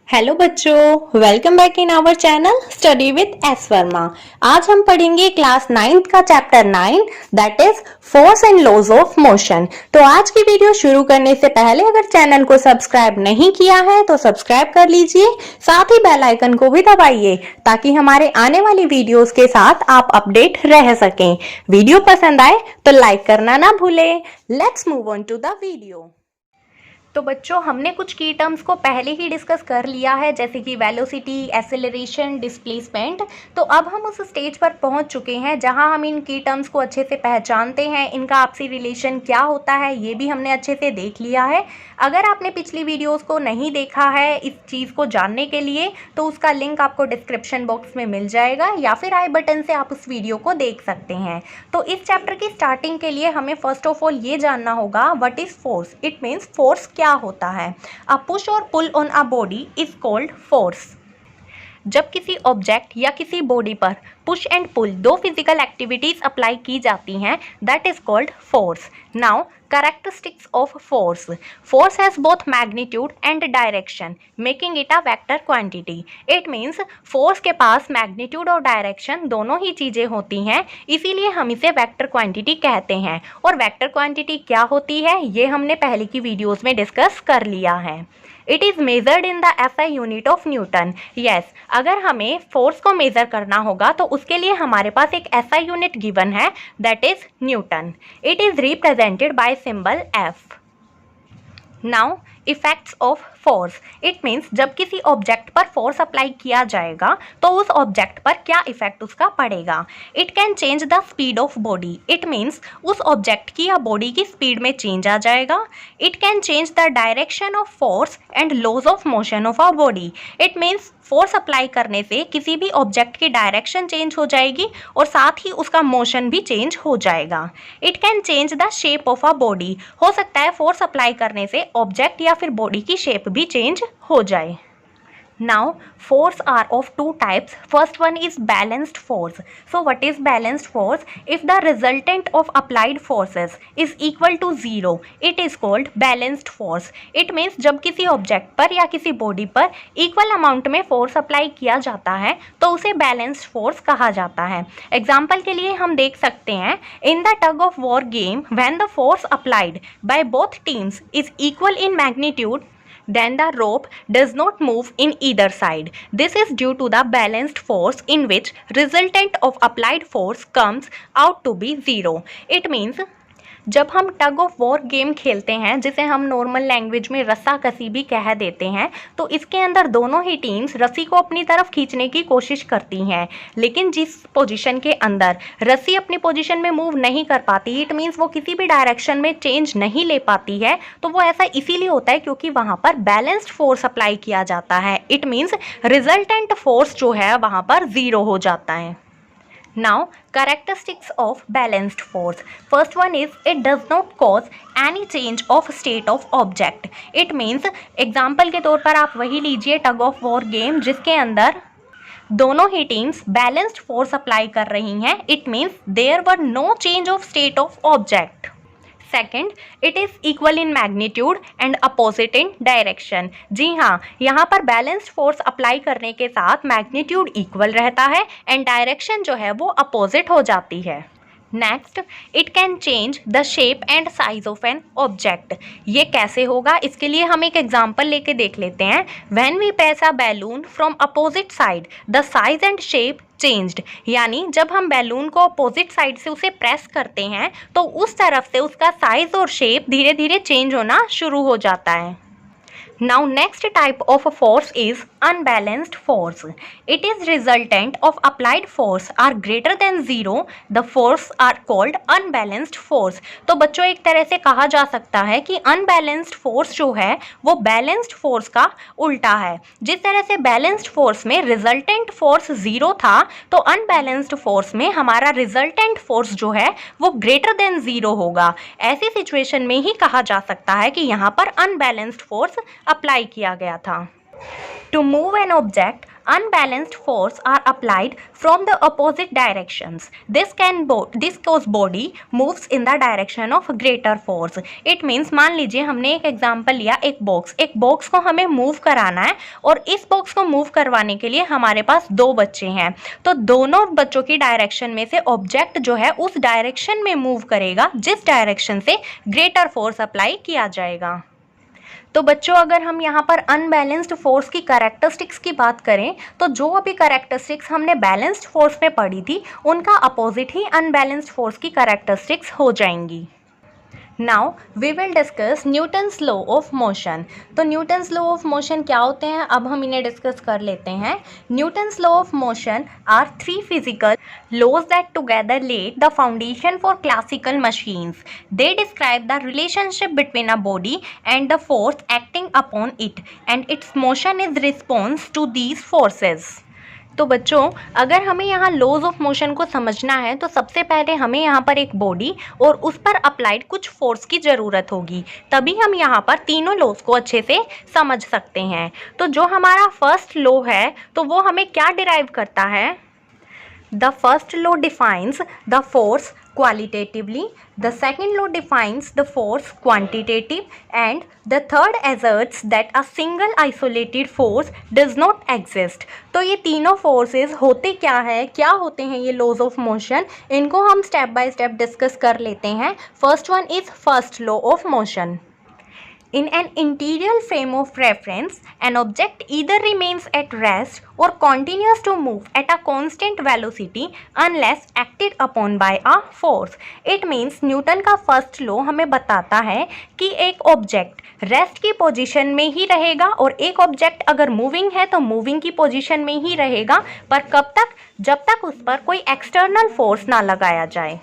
Hello बच्चों, welcome back in our channel study with S Verma. आज हम पढ़ेंगे क्लास 9th का chapter 9 that is force and laws of motion. तो आज की वीडियो शुरू करने से पहले अगर चैनल को सब्सक्राइब नहीं किया है तो सब्सक्राइब कर लीजिए, साथ ही बेल आइकन को भी दबाइए ताकि हमारे आने वाली वीडियोस के साथ आप अपडेट रह सकें। वीडियो पसंद आए तो लाइक करना ना भूलें। Let's move on to the video. तो बच्चों, हमने कुछ की टर्म्स को पहले ही डिस्कस कर लिया है, जैसे कि वेलोसिटी, एक्सेलरेशन, डिस्प्लेसमेंट। तो अब हम उस स्टेज पर पहुंच चुके हैं जहां हम इन की टर्म्स को अच्छे से पहचानते हैं, इनका आपसी रिलेशन क्या होता है ये भी हमने अच्छे से देख लिया है। अगर आपने पिछली वीडियोस को नहीं देखा है इस चीज़ को जानने के लिए, तो उसका लिंक आपको डिस्क्रिप्शन बॉक्स में मिल जाएगा या फिर आई बटन से आप उस वीडियो को देख सकते हैं। तो इस चैप्टर की स्टार्टिंग के लिए हमें फर्स्ट ऑफ ऑल ये जानना होगा what is force. It means force क्या होता है। अ पुश और pull on a body is called force. जब किसी ऑब्जेक्ट या किसी बॉडी पर पुश एंड पुल दो फिजिकल एक्टिविटीज अप्लाई की जाती हैं, that is called force. Now characteristics of force. Force has both magnitude and direction making it a vector quantity. It means force के पास मैग्नीट्यूड और direction दोनों ही चीज़ें होती हैं, इसीलिए हम इसे वेक्टर क्वांटिटी कहते हैं। और वेक्टर क्वांटिटी क्या होती है ये हमने पहले की वीडियोज़ में डिस्कस कर लिया है। It is measured in the SI unit of Newton. Yes, अगर हमें फोर्स को मेज़र करना होगा तो उसके लिए हमारे पास एक SI यूनिट गिवन है, that is Newton. It is represented by symbol F। Now effects of force. It means जब किसी ऑब्जेक्ट पर फोर्स अप्लाई किया जाएगा तो उस ऑब्जेक्ट पर क्या इफेक्ट उसका पड़ेगा। It can change the speed of body. It means उस ऑब्जेक्ट की या बॉडी की स्पीड में चेंज आ जाएगा। It can change the direction of force and laws of motion of a body. It means force apply करने से किसी भी ऑब्जेक्ट की डायरेक्शन चेंज हो जाएगी और साथ ही उसका मोशन भी चेंज हो जाएगा। It can change the shape of a body. हो सकता है फोर्स अप्लाई करने से ऑब्जेक्ट या फिर बॉडी की शेप भी चेंज हो जाए। Now force are of two types. First one is balanced force. So what is balanced force? If the resultant of applied forces is equal to 0, it is called balanced force. It means जब किसी object पर या किसी body पर equal amount में force apply किया जाता है तो उसे बैलेंस्ड फोर्स कहा जाता है। एग्जाम्पल के लिए हम देख सकते हैं, in the tug of war game when the force applied by both teams is equal in magnitude, then the rope does not move in either side. This is due to the balanced force in which resultant of applied force comes out to be 0. It means जब हम tug of war game खेलते हैं, जिसे हम normal language में रस्सा कसी भी कह देते हैं, तो इसके अंदर दोनों ही टीम्स रस्सी को अपनी तरफ खींचने की कोशिश करती हैं, लेकिन जिस पोजीशन के अंदर रस्सी अपनी पोजीशन में मूव नहीं कर पाती, इट मीन्स वो किसी भी डायरेक्शन में चेंज नहीं ले पाती है, तो वो ऐसा इसीलिए होता है क्योंकि वहाँ पर बैलेंस्ड फोर्स अप्लाई किया जाता है। इट मीन्स रिजल्टेंट फोर्स जो है वहाँ पर 0 हो जाता है। Now characteristics of balanced force. First one is it does not cause any change of state of object. It means example के तौर पर आप वही लीजिए टग ऑफ वॉर गेम जिसके अंदर दोनों ही टीम्स बैलेंस्ड फोर्स अप्लाई कर रही हैं। It means there were no change of state of object. Second, it is equal in magnitude and opposite in direction. जी हाँ, यहाँ पर बैलेंस्ड फोर्स अप्लाई करने के साथ मैग्नीट्यूड इक्वल रहता है एंड डायरेक्शन जो है वो अपोजिट हो जाती है। Next, it can change the shape and size of an object. ये कैसे होगा, इसके लिए हम एक एग्जाम्पल लेके देख लेते हैं। When we press a balloon from opposite side the size and shape changed. यानी जब हम बैलून को अपोजिट साइड से उसे प्रेस करते हैं तो उस तरफ से उसका साइज और शेप धीरे धीरे चेंज होना शुरू हो जाता है। Now next type of force is unbalanced force. It is resultant of applied force are greater than 0. The force are called unbalanced force. तो बच्चों एक तरह से कहा जा सकता है कि unbalanced force जो है वो balanced force का उल्टा है। जिस तरह से balanced force में resultant force 0 था, तो unbalanced force में हमारा resultant force जो है वो greater than 0 होगा। ऐसी सिचुएशन में ही कहा जा सकता है कि यहाँ पर unbalanced force अप्लाई किया गया था। To move an object unbalanced force are applied from the opposite directions. This cause body moves in the direction of greater force. It means मान लीजिए हमने एक एग्जांपल लिया, एक बॉक्स को हमें मूव कराना है और इस बॉक्स को मूव करवाने के लिए हमारे पास दो बच्चे हैं, तो दोनों बच्चों की डायरेक्शन में से ऑब्जेक्ट जो है उस डायरेक्शन में मूव करेगा जिस डायरेक्शन से ग्रेटर फोर्स अप्लाई किया जाएगा। तो बच्चों अगर हम यहाँ पर अनबैलेंस्ड फोर्स की कैरेक्टरिस्टिक्स की बात करें तो जो अभी कैरेक्टरिस्टिक्स हमने बैलेंस्ड फोर्स में पढ़ी थी उनका अपोजिट ही अनबैलेंस्ड फोर्स की कैरेक्टरिस्टिक्स हो जाएंगी। Now we will discuss Newton's law of motion. तो न्यूटन्स लॉ ऑफ मोशन क्या होते हैं, अब हम इन्हें डिस्कस कर लेते हैं। Newton's law of motion are 3 physical laws that together laid the foundation for classical machines. They describe the relationship between a body and the force acting upon it, and its motion is response to these forces. तो बच्चों अगर हमें यहाँ laws of motion को समझना है तो सबसे पहले हमें यहाँ पर एक बॉडी और उस पर अप्लाइड कुछ फोर्स की ज़रूरत होगी, तभी हम यहाँ पर तीनों लॉज को अच्छे से समझ सकते हैं। तो जो हमारा फर्स्ट लॉ है तो वो हमें क्या डिराइव करता है? The first law defines the force qualitatively, the second law defines the force quantitative, and the third asserts that a single isolated force does not exist. तो ये तीनों फोर्सेस होते क्या है, क्या होते हैं ये लॉज ऑफ मोशन, इनको हम स्टेप बाय स्टेप डिस्कस कर लेते हैं। First one is first law of motion. In an interior frame of reference, an object either remains at rest or continues to move at a constant velocity unless acted upon by a force. It means Newton का first law हमें बताता है कि एक object rest की position में ही रहेगा और एक ऑब्जेक्ट अगर मूविंग है तो मूविंग की पोजीशन में ही रहेगा, पर कब तक? जब तक उस पर कोई एक्सटर्नल फोर्स ना लगाया जाए।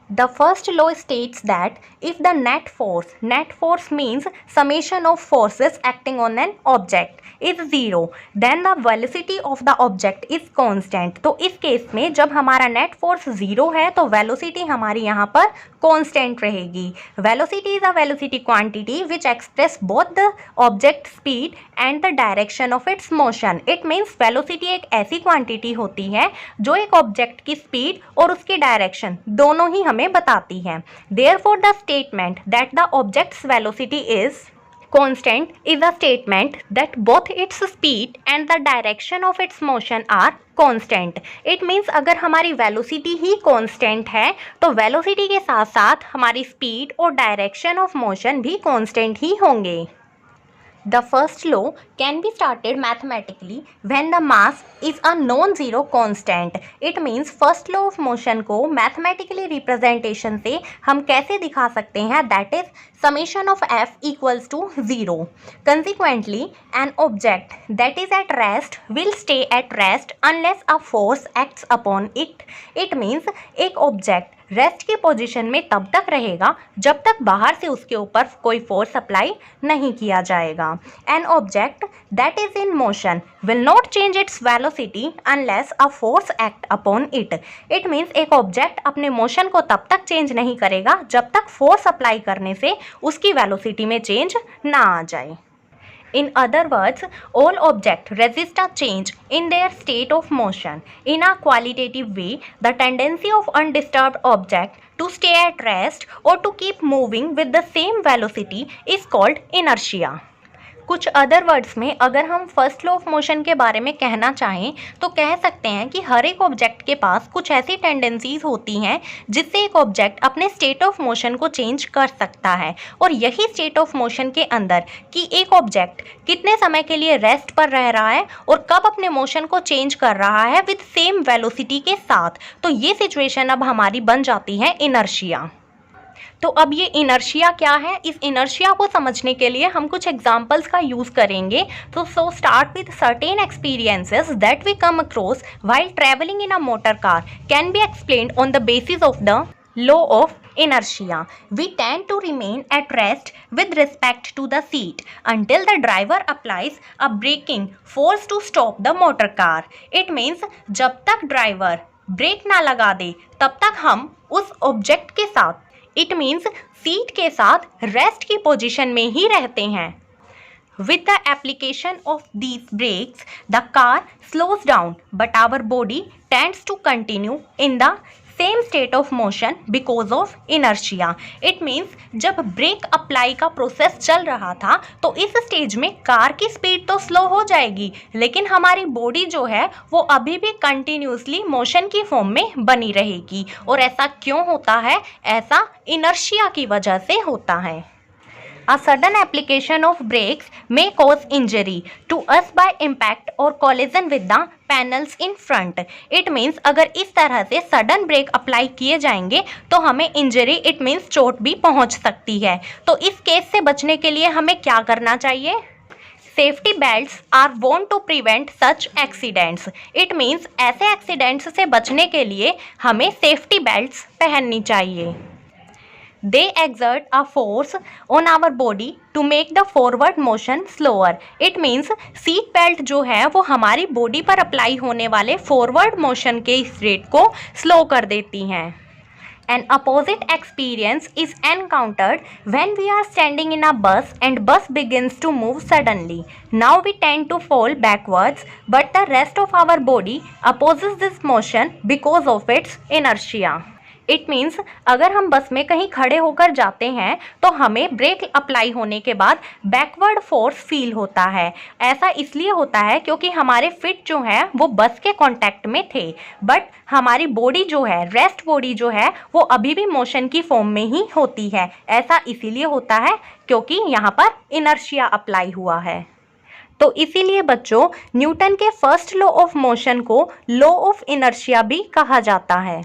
The first law states that if the net force means summation of forces acting on an object is 0, then the velocity of the object is constant. तो इस केस में जब हमारा नेट फोर्स 0 है तो वेलोसिटी हमारी यहाँ पर कांस्टेंट रहेगी। Velocity is a velocity quantity which express both the object speed and the direction of its motion. It means velocity एक ऐसी क्वांटिटी होती है जो एक ऑब्जेक्ट की स्पीड और उसकी डायरेक्शन दोनों ही हमें बताती है। Therefore, the statement that the object's velocity is constant is a statement that both its speed and the direction of its motion are constant. It means अगर हमारी velocity ही constant है तो velocity के साथ साथ हमारी speed और direction of motion भी constant ही होंगे। The first law can be started mathematically when the mass is a non-zero constant. It means first law of motion को mathematically representation से हम कैसे दिखा सकते हैं? That is summation of f equals to 0. Consequently, an object that is at rest will stay at rest unless a force acts upon it. It means एक object rest की position में तब तक रहेगा जब तक बाहर से उसके ऊपर कोई फोर्स अप्लाई नहीं किया जाएगा। An object that is in motion will not change its velocity unless a force act upon it. It means एक ऑब्जेक्ट अपने मोशन को तब तक चेंज नहीं करेगा जब तक फोर्स अप्लाई करने से उसकी वेलोसिटी में चेंज ना आ जाए। In other words, all objects resist a change in their state of motion. In a qualitative way, the tendency of undisturbed object to stay at rest or to keep moving with the same velocity is called inertia. कुछ other words में अगर हम first law of motion के बारे में कहना चाहें तो कह सकते हैं कि हर एक ऑब्जेक्ट के पास कुछ ऐसी टेंडेंसीज होती हैं जिससे एक ऑब्जेक्ट अपने स्टेट ऑफ मोशन को चेंज कर सकता है, और यही स्टेट ऑफ मोशन के अंदर कि एक ऑब्जेक्ट कितने समय के लिए रेस्ट पर रह रहा है और कब अपने मोशन को चेंज कर रहा है विद सेम वेलोसिटी के साथ, तो ये सिचुएशन अब हमारी बन जाती है इनर्शिया। तो अब ये इनर्शिया क्या है, इस इनर्शिया को समझने के लिए हम कुछ एग्जांपल्स का यूज़ करेंगे। तो start with certain experiences that we come across while travelling in a motor car can be explained on the basis of the law of inertia. We tend to remain at rest with respect to the seat until the driver applies a braking force to stop the motor car. It means जब तक driver break ना लगा दे तब तक हम उस object के साथ, इट मीन्स सीट के साथ रेस्ट की पोजीशन में ही रहते हैं। with the application of these brakes, the car slows down, but our body tends to continue in the same state of motion because of inertia. It means जब break apply का process चल रहा था तो इस स्टेज में car की speed तो स्लो हो जाएगी, लेकिन हमारी बॉडी जो है वो अभी भी कंटिन्यूसली मोशन की फॉर्म में बनी रहेगी। और ऐसा क्यों होता है? ऐसा इनर्शिया की वजह से होता है। A sudden application of brakes may cause injury to us by impact or collision with the panels in front. It means अगर इस तरह से सडन ब्रेक अप्लाई किए जाएंगे तो हमें इंजरी, इट मीन्स चोट भी पहुंच सकती है। तो इस केस से बचने के लिए हमें क्या करना चाहिए? Safety belts are want to prevent such accidents. It means ऐसे एक्सीडेंट्स से बचने के लिए हमें सेफ्टी बेल्ट्स पहननी चाहिए। They exert a force on our body to make the forward motion slower. It means seat belt जो है वो हमारी बॉडी पर अप्लाई होने वाले फॉरवर्ड मोशन के इस रेट को स्लो कर देती हैं। An opposite experience is encountered when we are standing in a bus and bus begins to move suddenly. Now we tend to fall backwards, but the rest of our body opposes this motion because of its inertia. It means अगर हम बस में कहीं खड़े होकर जाते हैं तो हमें ब्रेक अप्लाई होने के बाद बैकवर्ड फोर्स फील होता है। ऐसा इसलिए होता है क्योंकि हमारे फिट जो है वो बस के कांटेक्ट में थे, बट हमारी बॉडी जो है, रेस्ट बॉडी जो है, वो अभी भी मोशन की फॉर्म में ही होती है। ऐसा इसीलिए होता है क्योंकि यहाँ पर इनर्शिया अप्लाई हुआ है। तो इसीलिए बच्चों न्यूटन के फर्स्ट लॉ ऑफ मोशन को लॉ ऑफ इनर्शिया भी कहा जाता है।